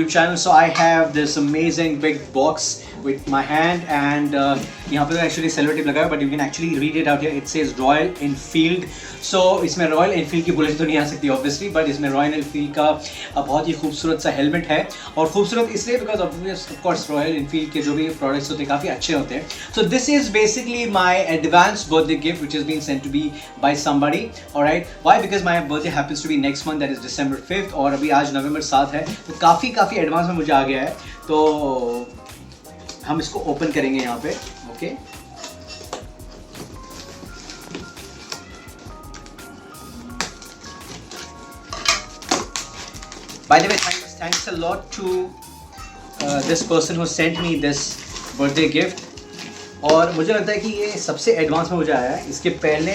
YouTube channel. So I have this amazing big box with my hand and यहाँ पे तो actually cello tape लगा है, but you can actually read it out here. It says Royal Enfield. So इसमें Royal Enfield की bullet तो नहीं आ सकती obviously, but इसमें Royal Enfield का बहुत ही खूबसूरत सा हेलमेट है और खूबसूरत इसलिए because of course Royal Enfield के जो भी products होते हैं काफ़ी अच्छे होते हैं. So this is basically my advanced birthday gift which is being sent to me by somebody. Alright, why? Because my birthday happens to be next month, that is December 5th, और अभी आज नवंबर 7 है तो काफ़ी एडवांस में मुझे आ गया है. तो हम इसको ओपन करेंगे यहाँ पे. Okay By the way, thanks a lot to this person who sent me this birthday gift. और मुझे लगता है कि ये सबसे एडवांस में मुझे आया है. इसके पहले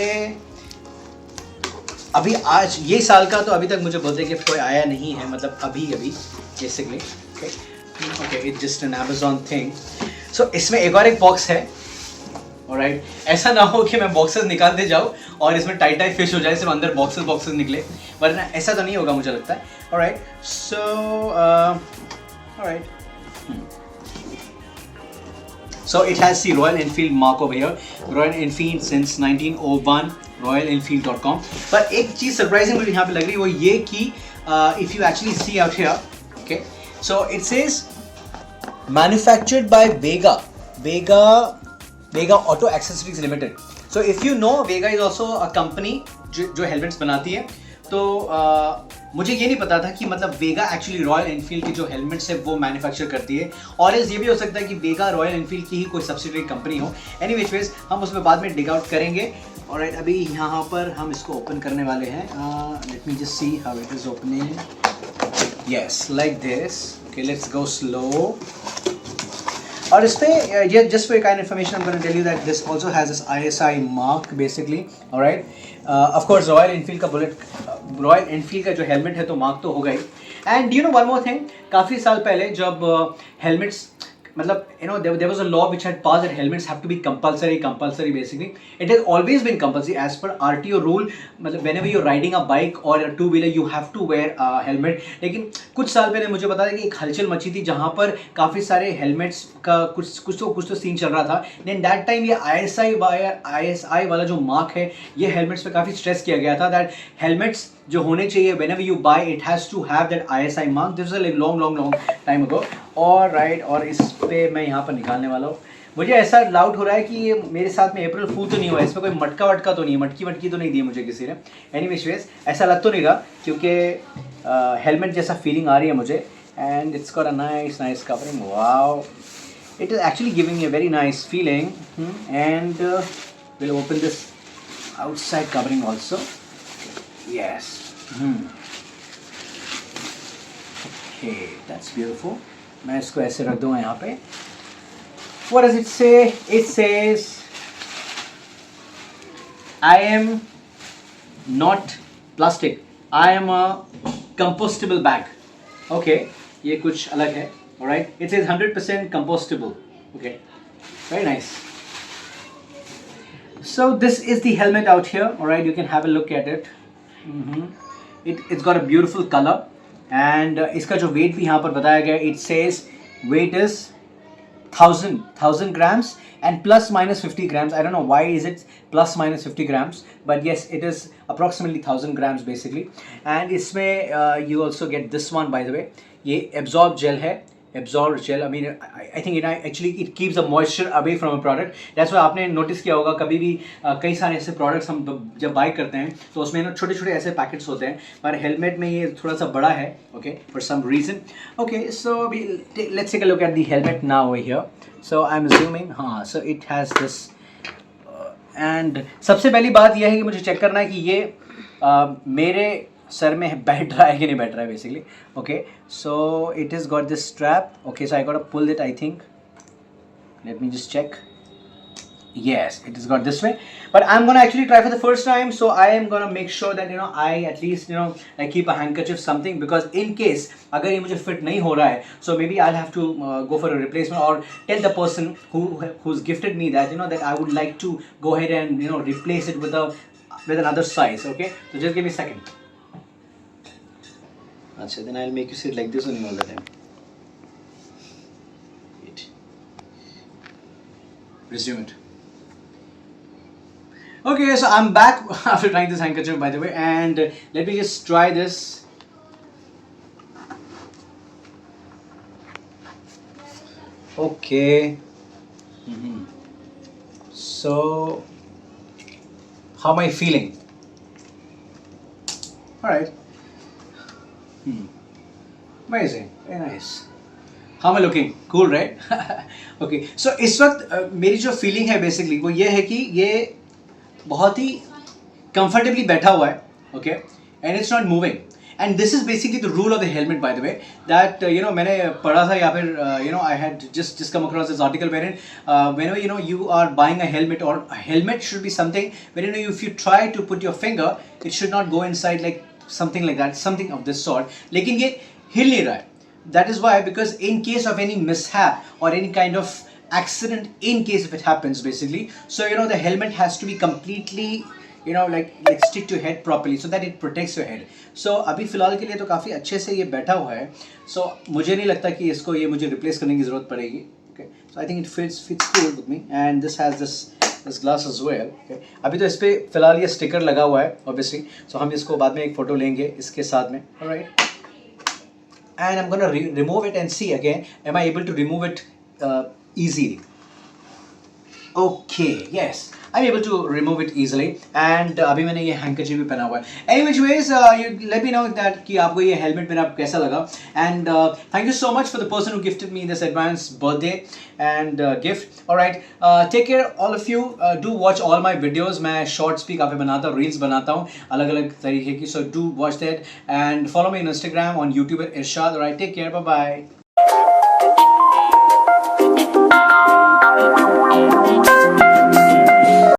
अभी आज ये साल का तो अभी तक मुझे बर्थडे गिफ्ट कोई आया नहीं है, मतलब अभी basically. Okay it's just an Amazon thing. So इसमें एक बॉक्स है. ऑलराइट, ऐसा ना हो कि मैं बॉक्सेस निकालते जाऊँ और इसमें टाइट फिश हो जाए, सिर्फ अंदर बॉक्सेस निकले, वरना ऐसा तो नहीं होगा मुझे लगता है. Alright, so alright, so it has the Royal Enfield mark over here. Royal Enfield since 1901, royalenfield.com. पर एक चीज़ सरप्राइजिंग मुझे यहाँ पे लग रही है वो ये कि if you actually see out here, okay, so it says manufactured by Vega Auto Accessories Limited. So if you know, Vega is also a company जो हेलमेट्स बनाती है. तो मुझे ये नहीं पता था कि मतलब वेगा एक्चुअली रॉयल एनफील्ड की जो हेलमेट्स है वो मैन्युफैक्चर करती है, और ये भी हो सकता है कि वेगा रॉयल एनफील्ड की ही कोई सब्सिडरी कंपनी हो. एनी विच वेज हम उसमें बाद में डिग आउट करेंगे. ऑलराइट, अभी यहाँ पर हम इसको ओपन करने वाले हैं. Let me just see how it is opening. Yes, like this. Okay, let's go slow. और इस पे ये just for kind information I am gonna tell you that this also has this ISI mark basically. Alright, of course Royal Enfield का Royal Enfield का जो helmet है तो mark तो होगा ही. And you know one more thing, काफ़ी साल पहले जब हेलमेट्स मतलब there was a law which had passed that helmets have to be compulsory basically. It has always been compulsory as per RTO rule. मतलब whenever you're riding a bike or a two wheeler you have to wear a helmet. लेकिन कुछ साल पहले मुझे पता है कि एक हलचल मची थी जहाँ पर काफ़ी सारे हेलमेट्स का कुछ तो सीन चल रहा था. Then that time ये ISI वाला जो मार्क है ये हेलमेट्स पे काफ़ी स्ट्रेस किया गया था that helmets जो होने चाहिए whenever you buy it has to have that ISI mark. This was a long time ago. Alright, और इस पे मैं यहाँ पर निकालने वाला हूँ. मुझे ऐसा डाउट हो रहा है कि ये मेरे साथ में अप्रैल फूल तो नहीं हुआ, इसमें कोई मटका वटका तो नहीं, मटकी तो नहीं दी मुझे किसी ने. एनीवेज ऐसा लग तो नहीं रहा क्योंकि हेलमेट जैसा फीलिंग आ रही है मुझे. And it's got a nice covering. Wow, it is actually giving a very nice feeling. And will open this outside covering also. Yes. Okay, that's beautiful. मैं इसको ऐसे रख दूँगा यहाँ पे. What does it say? It says, I am not plastic. I am a compostable bag. Okay, ये कुछ अलग है. Alright, it says 100% compostable. Okay, very nice. So this is the helmet out here. Alright, you can have a look at it. It's got a beautiful color and इसका जो weight भी यहाँ पर बताया गया है, it says weight is 1000 grams and plus minus 50 grams. I don't know why is it plus minus 50 grams, but yes, it is approximately 1000 grams basically. And इसमें you also get this one, by the way. ये absorb gel है. Absorb gel. I mean, I think it keeps the moisture away from a product. That's why आपने notice किया होगा कभी भी कई सारे ऐसे प्रोडक्ट्स हम जब बाय करते हैं तो उसमें ना छोटे छोटे ऐसे पैकेट्स होते हैं, पर हेलमेट में ये थोड़ा सा बड़ा है. Okay, for some reason. Okay, so let's take a look at the helmet now over here. So I am assuming, हाँ, so it has this. And सबसे पहली बात यह है कि मुझे चेक करना है कि ये मेरे सर में बैठ रहा है कि नहीं बैठ रहा है basically. Okay, so it is got this strap. Okay, so I got pull it, I think. Let me just check. Yes, it is got this way, but I'm gonna actually try for the first time, so I am gonna make sure that I at least I keep a handkerchief something, because in case अगर ये मुझे fit नहीं हो रहा है, so maybe I'll have to go for a replacement or tell the person who's gifted me that that I would like to go ahead and replace it with another size. Okay, so just give me a second. अच्छा, then I'll make you sit like this only all the time. resume it. Okay, so I'm back after trying this handkerchief, by the way, and let me just try this. Okay. So, how am I feeling? All right. Amazing. Very nice. How am I looking? Cool, right? Okay. So इस वक्त मेरी जो feeling है basically वो ये है कि ये बहुत ही कंफर्टेबली बैठा हुआ है. Okay, and it's not moving. And this is basically the rule of the helmet, by the way, that मैंने पढ़ा था या फिर I had just come across this article wherein whenever you are buying a helmet, or a helmet should be something where if you try to put your finger, it should not go inside, like something like that, something of this sort. लेकिन ये हिल नहीं रहा है. That is why, because in case of any mishap or any kind of accident, in case if it happens basically, so the helmet has to be completely like stick to your head properly so that it protects your head. So अभी फिलहाल के लिए तो काफ़ी अच्छे से ये बैठा हुआ है. So मुझे नहीं लगता कि इसको ये मुझे रिप्लेस करने की ज़रूरत पड़ेगी. Okay, so I think it fits cool with me, and this has this glass as well. Okay, अभी तो इस पे फिलहाल ये स्टिकर लगा हुआ है obviously, so हम इसको बाद में एक फ़ोटो लेंगे इसके साथ में. Alright, and I'm gonna remove it and see again, am I able to remove it easily? Okay, yes, I'm able to remove it easily. And अभी मैंने ये handkerchief भी पहना हुआ है. Anyways, you let me know that कि आपको ये helmet मेरा कैसा लगा. And thank you so much for the person who gifted me this advance birthday and gift. Alright, take care all of you. Do watch all my videos. मैं shorts भी काफ़ी बनाता हूँ, reels बनाता हूँ अलग अलग तरीके की. So do watch that and follow me on Instagram, on YouTube at Irshad. Alright, take care. Bye bye.